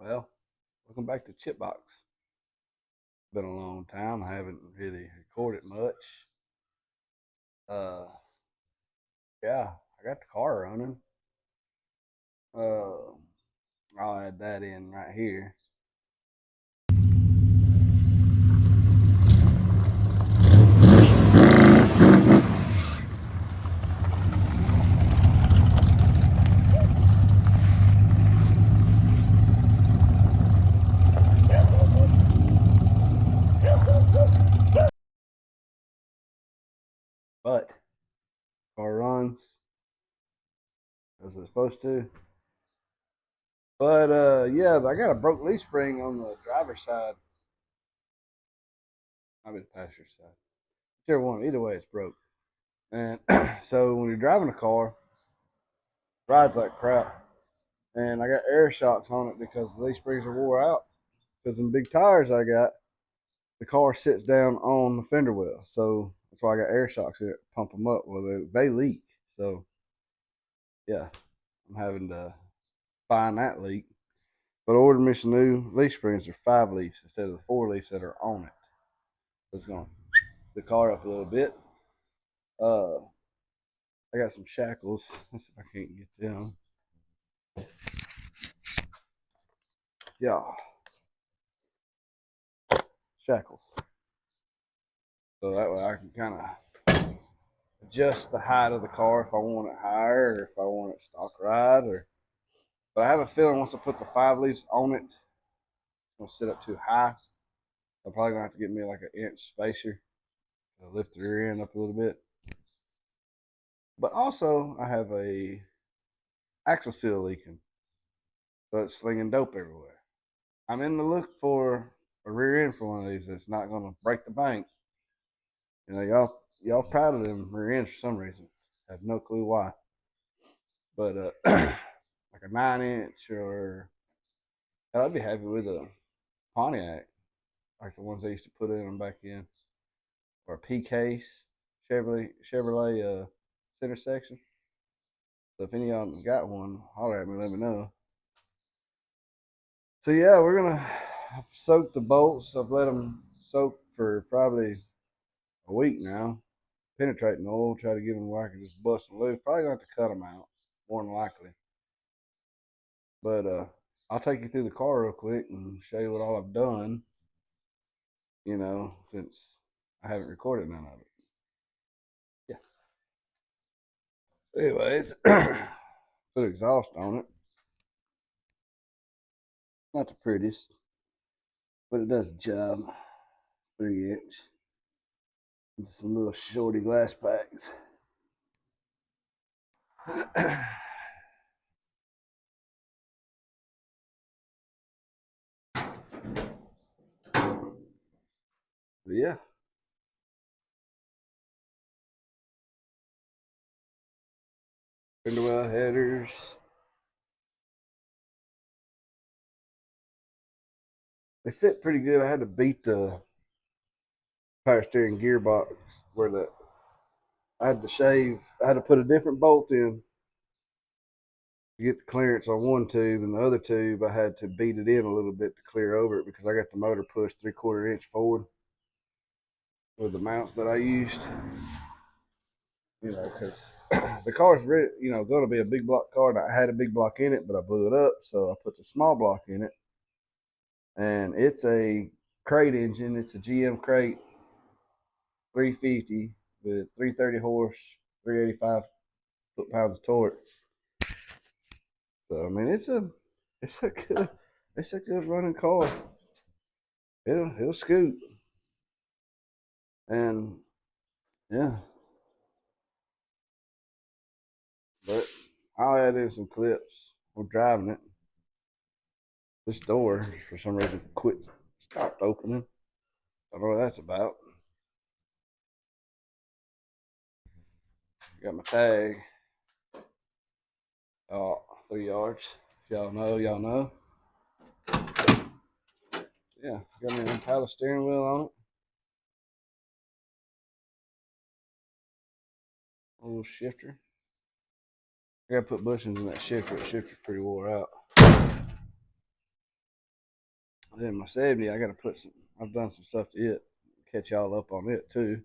Well, welcome back to Chipbox. Been a long time. I haven't really recorded much. Uh, yeah, I got the car running. Uh, I'll add that in right here. But car runs as it's supposed to. But yeah, I got a broke leaf spring on the driver's side. I mean the passenger side. Whichever one. Either way, it's broke. And so when you're driving a car, it rides like crap. And I got air shocks on it because the leaf springs are wore out. Because in big tires I got, the car sits down on the fender well. So that's why I got air shocks here to pump them up. Well, they leak. So yeah, I'm having to find that leak. But I ordered me some new leaf springs. They're 5 leafs instead of the 4 leafs that are on it. So it's going to the car up a little bit. Uh, I got some shackles. Let's see if I can't get them. Yeah, shackles. So that way I can kind of adjust the height of the car if I want it higher or if I want it stock ride or. But I have a feeling once I put the 5 leaves on it, it's gonna sit up too high. I'm probably gonna have to get me like an inch spacer to lift the rear end up a little bit. But also, I have a axle seal leaking, so it's slinging dope everywhere. I'm in the look for a rear end for one of these that's not gonna break the bank. You know, y'all proud of them rear ends for some reason. I have no clue why. But like a 9 inch or I'd be happy with a Pontiac, like the ones they used to put in them back in, or a P case, Chevrolet center section. So if any of y'all got one, holler at me, let me know. So yeah, we're gonna soak the bolts. I've let them soak for probably a week now, penetrating oil, try to get them where I can just bust them loose. Probably gonna have to cut them out, more than likely. But I'll take you through the car real quick and show you what all I've done. You know, since I haven't recorded none of it. Yeah. Anyways, put exhaust on it. Not the prettiest, but it does the job. 3 inch. Into some little shorty glass packs. Yeah. Fender well headers. They fit pretty good. I had to beat the power steering gearbox where the I had to shave. I had to put a different bolt in to get the clearance on one tube, and the other tube I had to beat it in a little bit to clear over it because I got the motor pushed 3/4 inch forward with the mounts that I used. You know, because the car's really, going to be a big block car, and I had a big block in it, but I blew it up, so I put the small block in it, and it's a crate engine. It's a GM crate 350 with 330 horse, 385 foot-pounds of torque. So I mean, it's a good it's a good running car. It'll scoot, and yeah, but I'll add in some clips. We're driving it. This door, for some reason, stopped opening. I don't know what that's about. Got my tag. Oh, 3 yards. If y'all know, y'all know. Yeah, got me an Impala steering wheel on it. A little shifter. I gotta put bushings in that shifter. The shifter's pretty wore out. Then my 70, I got to put some. I've done some stuff to it. Catch y'all up on it too.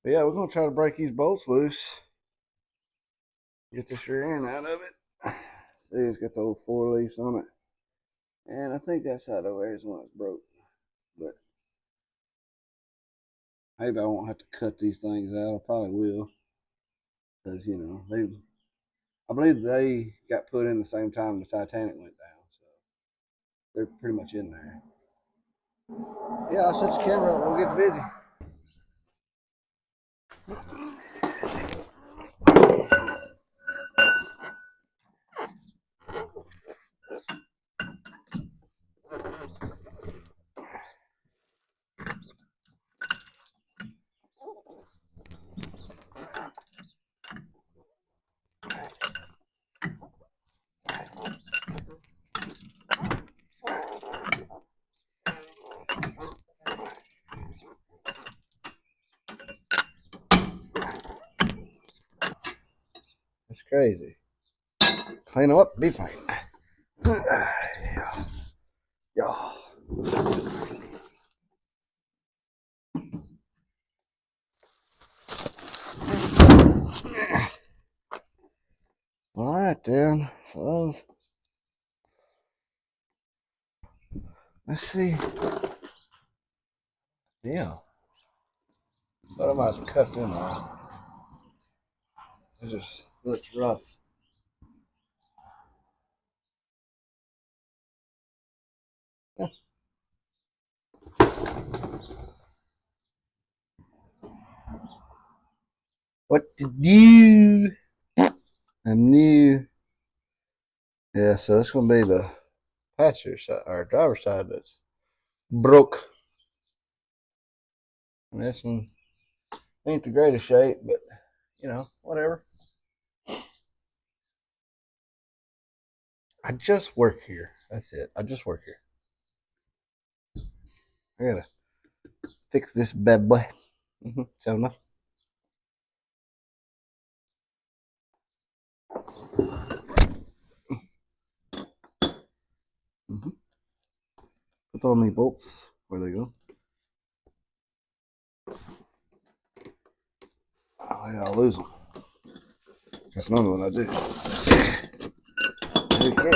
But yeah, we're gonna try to break these bolts loose. Get this rear end out of it. See, it's got the old 4 leaves on it. And I think that side over there is one that's broke. But maybe I won't have to cut these things out. I probably will. Because, you know, I believe they got put in the same time the Titanic went down. So they're pretty much in there. Yeah, I'll set the camera up and we'll get busy. That's crazy. Clean them up, be fine. Yeah. Yeah. All right, then. So let's see. Yeah. But I might cut them out. It just looks rough. What to do? I'm new. Yeah, so it's gonna be the passenger side or driver's side that's broke. And this one ain't the greatest shape, but you know, whatever. I just work here. That's it. I just work here. I gotta fix this bad boy. So enough. Mm-hmm. Put all my bolts where they go. Oh yeah, I'll lose them. That's another one I do. Okay.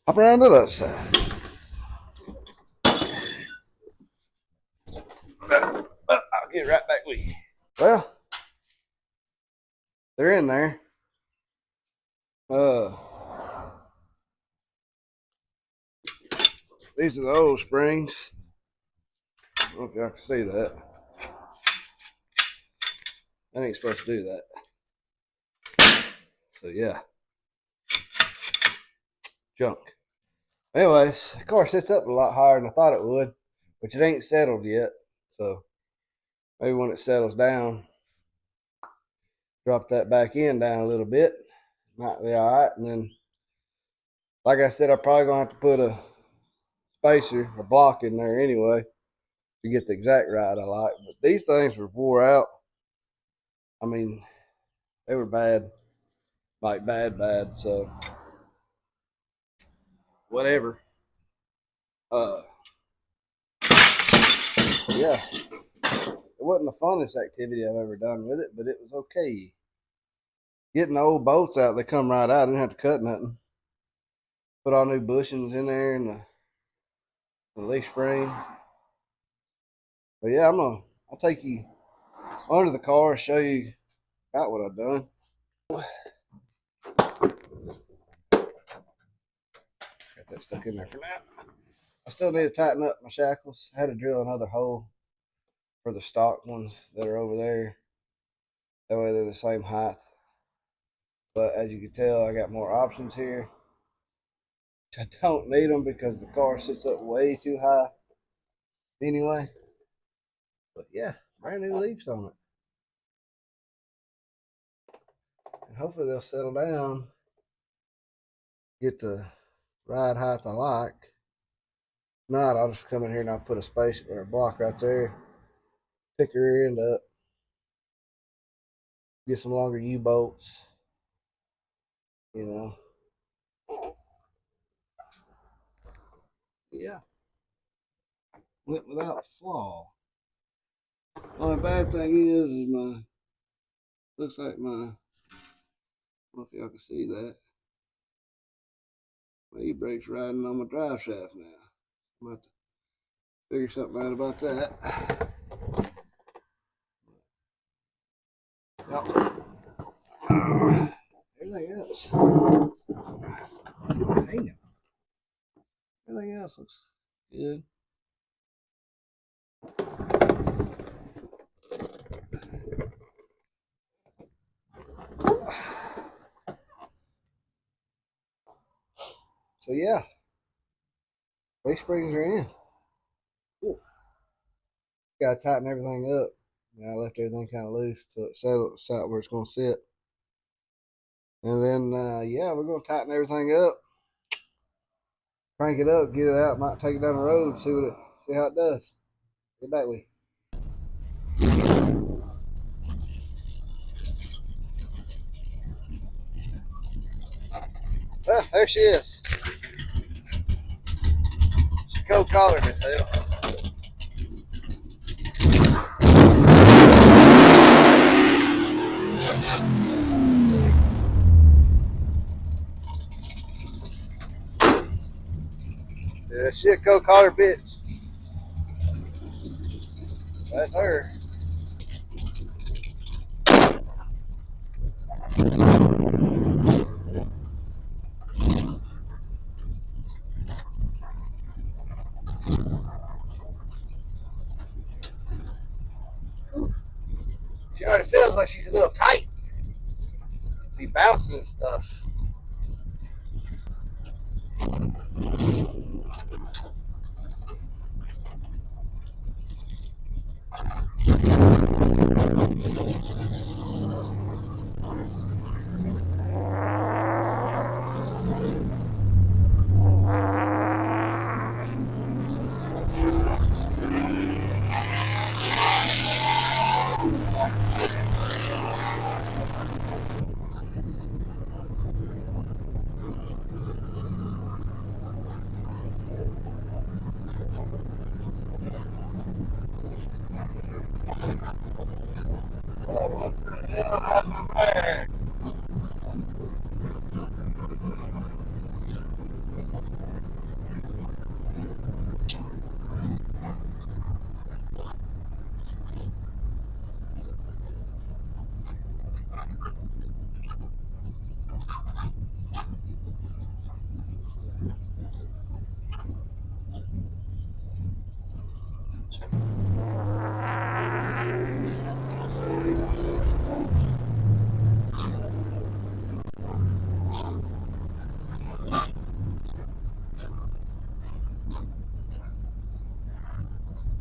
Hop around to the other side. I'll get right back with you. Well, they're in there. Uh, these are the old springs. I don't know if y'all can see that. I ain't supposed to do that. So yeah, junk. Anyways, the car sits up a lot higher than I thought it would, which it ain't settled yet. So maybe when it settles down, drop that back end down a little bit. Might be all right. And then, like I said, I'm probably gonna have to put a spacer, a block in there anyway to get the exact ride I like. But these things were wore out. I mean, they were bad, like bad. So whatever. Uh, yeah, it wasn't the funnest activity I've ever done with it, but it was okay. Getting the old bolts out, they come right out. I didn't have to cut nothing. Put all new bushings in there and the leaf spring. But yeah, I'll take you under the car and show you about what I've done. Got that stuck in there for now. I still need to tighten up my shackles. I had to drill another hole for the stock ones that are over there. That way they're the same height. But as you can tell, I got more options here. I don't need them because the car sits up way too high anyway. But yeah, brand new leaves on it. And hopefully they'll settle down, get the ride height I like. If not, I'll just come in here and I'll put a space or a block right there, pick her rear end up, get some longer U bolts, you know. Yeah, went without flaw. Only bad thing is my looks like my. I don't know if y'all can see that. My e-brake's riding on my drive shaft now. I'm about to figure something out about that. Yep. Everything else. Damn. Everything else looks good. So yeah, leaf springs are in. Cool. Got to tighten everything up. I left everything kind of loose till it settles out where it's going to sit. And then, yeah, we're going to tighten everything up, crank it up, get it out. Might take it down the road, see how it does. Get back with you. Well, there she is. She cold collared herself. Yeah, she a cold collar bitch. That's her. She already feels like she's a little tight. Be bouncing and stuff.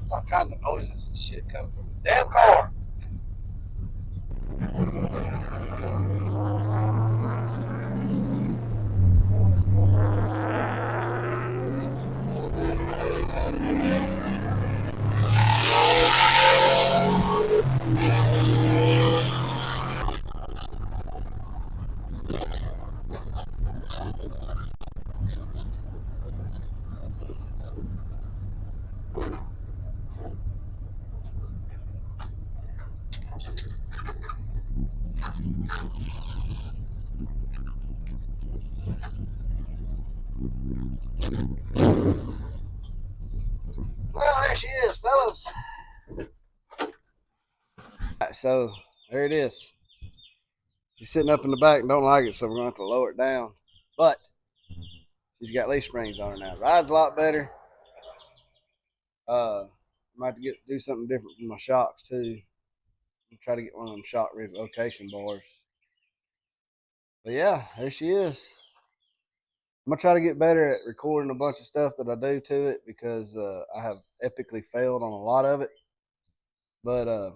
All kinds of noises and shit coming from the damn car. Well, there she is, fellas. Right, so there it is. She's sitting up in the back and don't like it, so we're going to have to lower it down. But she's got leaf springs on her now. Rides a lot better. I might have to do something different with my shocks too. I'm try to get one of them shock revocation bars. But yeah, there she is. I'm gonna try to get better at recording a bunch of stuff that I do to it because I have epically failed on a lot of it. But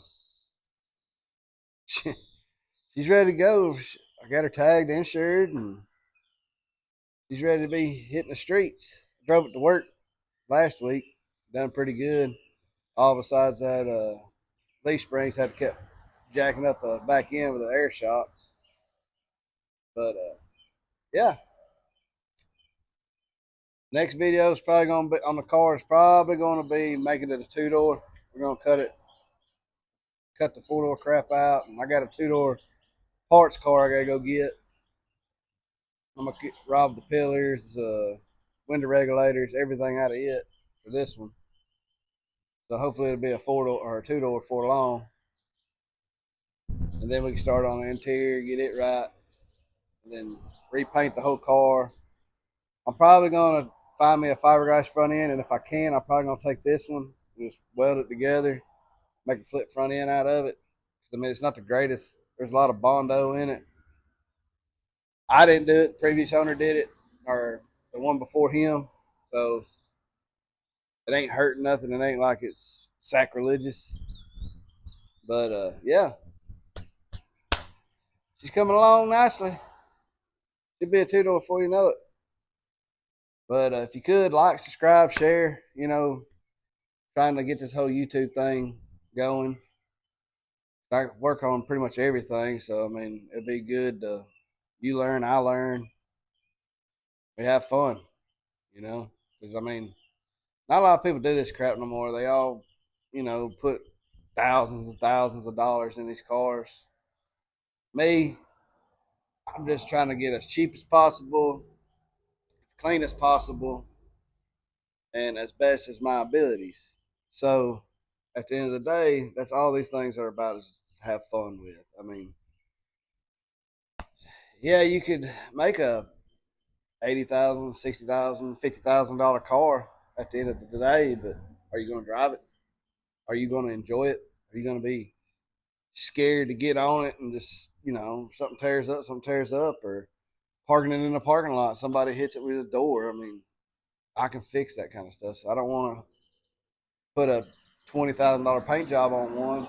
she's ready to go. I got her tagged, insured, and she's ready to be hitting the streets. Drove it to work last week, done pretty good. All besides that, leaf springs had to keep jacking up the back end with the air shocks. But yeah, next video is probably going to be on the car. Is probably going to be making it a 2-door. We're going to cut the 4-door crap out, and I got a 2-door parts car I gotta go get. I'm gonna rob the pillars, window regulators, everything out of it for this one. So hopefully it'll be a 4-door or a 2-door for long, and then we can start on the interior, get it right, and then repaint the whole car. I'm probably gonna find me a fiberglass front end, and if I can, I'm probably gonna take this one, just weld it together, make a flip front end out of it. I mean, it's not the greatest. There's a lot of Bondo in it. I didn't do it. The previous owner did it, or the one before him. So it ain't hurting nothing. It ain't like it's sacrilegious. But yeah, she's coming along nicely. She'll be a 2-door before you know it. But if you could like, subscribe, share. Trying to get this whole YouTube thing going. I work on pretty much everything, so I mean, it'd be good to you learn, I learn, we have fun. Because I mean, not a lot of people do this crap no more. They all, put thousands and thousands of dollars in these cars. Me, I'm just trying to get as cheap as possible, as clean as possible, and as best as my abilities. So at the end of the day, that's all these things are about, is have fun with. I mean, yeah, you could make a 80,000, 60,000, $50,000 car at the end of the day, but are you going to drive it? Are you going to enjoy it? Are you going to be scared to get on it and just, something tears up, or parking it in a parking lot, somebody hits it with a door? I mean, I can fix that kind of stuff. So I don't want to put a $20,000 paint job on one,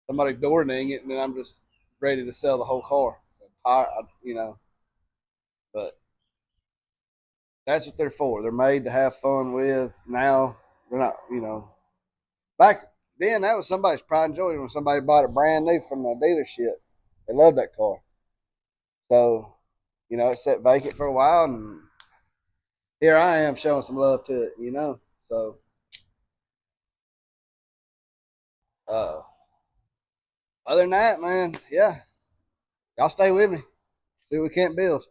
somebody door ding it, and then I'm just ready to sell the whole car. But that's what they're for. They're made to have fun with. Now they're not, back then that was somebody's pride and joy when somebody bought it brand new from the dealership. They loved that car. So, it sat vacant for a while, and here I am showing some love to it. So, uh, other than that, man, yeah, y'all stay with me. See what we can't build.